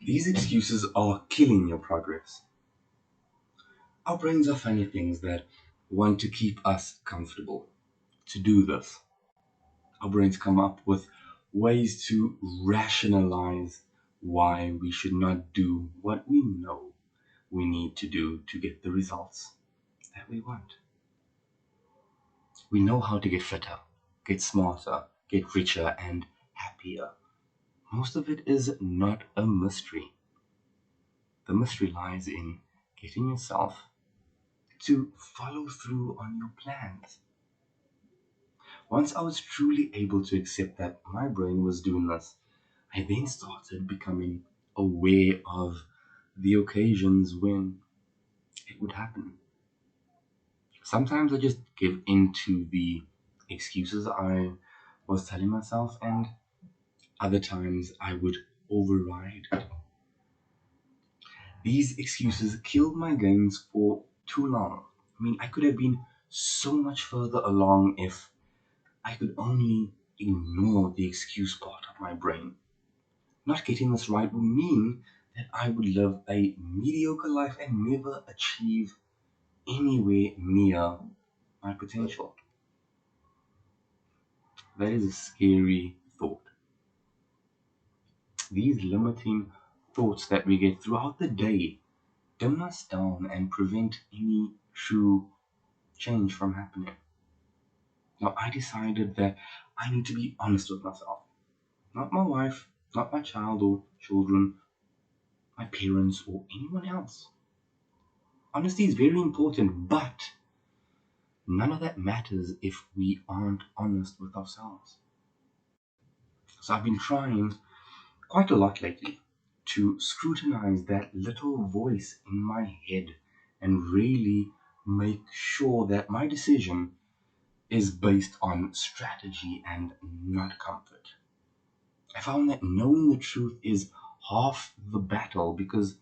These excuses are killing your progress. Our brains are funny things that want to keep us comfortable. To do this, our brains come up with ways to rationalize why we should not do what we know we need to do to get the results that we want. We know how to get fitter, get smarter, get richer, and happier. Most of it is not a mystery. The mystery lies in getting yourself to follow through on your plans. Once I was truly able to accept that my brain was doing this, I then started becoming aware of the occasions when it would happen. Sometimes I just give into the excuses I was telling myself, and other times I would override it. These excuses killed my gains for too long. I mean, I could have been so much further along if I could only ignore the excuse part of my brain. Not getting this right would mean that I would live a mediocre life and never achieve anywhere near my potential. That is a scary thought. These limiting thoughts that we get throughout the day dim us down and prevent any true change from happening. Now, I decided that I need to be honest with myself. Not my wife, not my child or children, my parents, or anyone else. Honesty is very important, but none of that matters if we aren't honest with ourselves. So I've been trying quite a lot lately to scrutinize that little voice in my head and really make sure that my decision is based on strategy and not comfort. I found that knowing the truth is half the battle because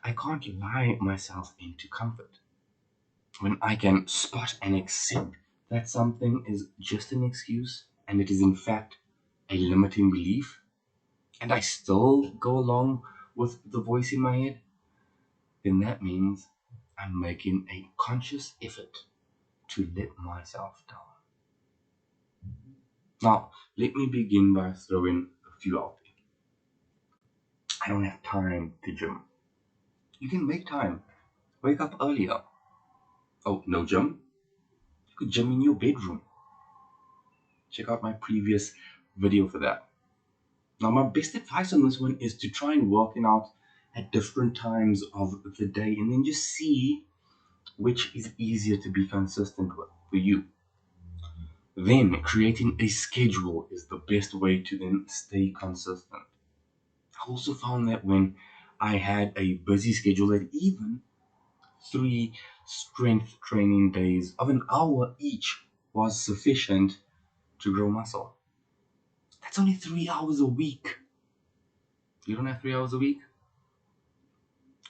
I can't lie myself into comfort. When I can spot and accept that something is just an excuse and it is in fact a limiting belief, and I still go along with the voice in my head, then that means I'm making a conscious effort to let myself down. Now, let me begin by throwing a few out there. I don't have time to gym. You can make time. Wake up earlier. Oh, no gym? You could gym in your bedroom. Check out my previous video for that. Now, my best advice on this one is to try and working out at different times of the day and then just see which is easier to be consistent with for you. Then, creating a schedule is the best way to then stay consistent. I also found that when I had a busy schedule, that even 3 strength training days of an hour each was sufficient to grow muscle. That's only 3 hours a week. You don't have 3 hours a week?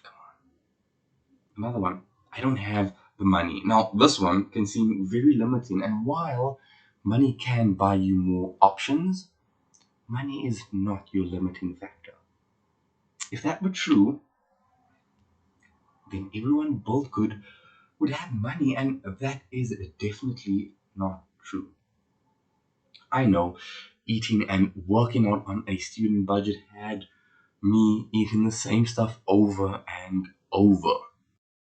Come on. Another one. I don't have the money. Now, this one can seem very limiting, and while money can buy you more options, money is not your limiting factor. If that were true, then everyone both good would have money, and that is definitely not true. I know eating and working out on a student budget had me eating the same stuff over and over,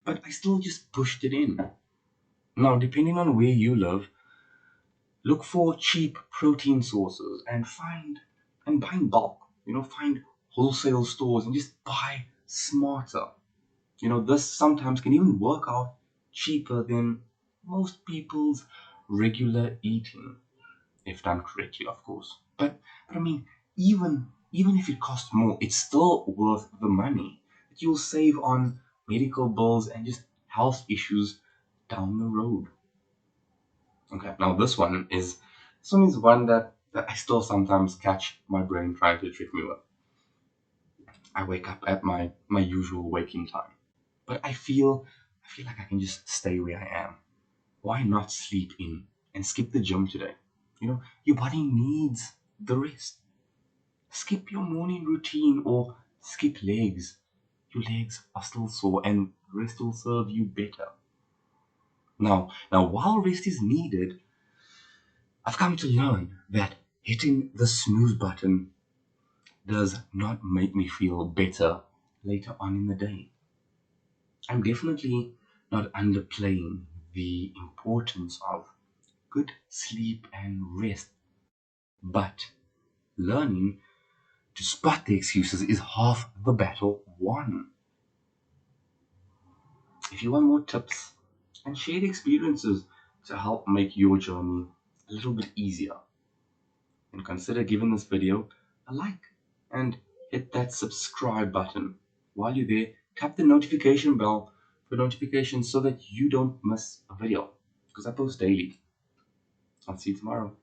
but I still just pushed it in. Now, depending on where you live, look for cheap protein sources and buy in bulk. Find wholesale stores and just buy smarter. This sometimes can even work out cheaper than most people's regular eating, if done correctly, of course. But I mean, even if it costs more, it's still worth the money that you'll save on medical bills and just health issues down the road. Okay, now this one is one that I still sometimes catch my brain trying to trick me with. I wake up at my usual waking time, but I feel like I can just stay where I am. Why not sleep in and skip the gym today? Your body needs the rest. Skip your morning routine or skip legs. Your legs are still sore and rest will serve you better. Now, while rest is needed, I've come to learn that hitting the snooze button does not make me feel better later on in the day. I'm definitely not underplaying the importance of good sleep and rest, but learning to spot the excuses is half the battle won. If you want more tips and shared experiences to help make your journey a little bit easier, then consider giving this video a like and hit that subscribe button. While you're there, tap the notification bell for notifications so that you don't miss a video, because I post daily. I'll see you tomorrow.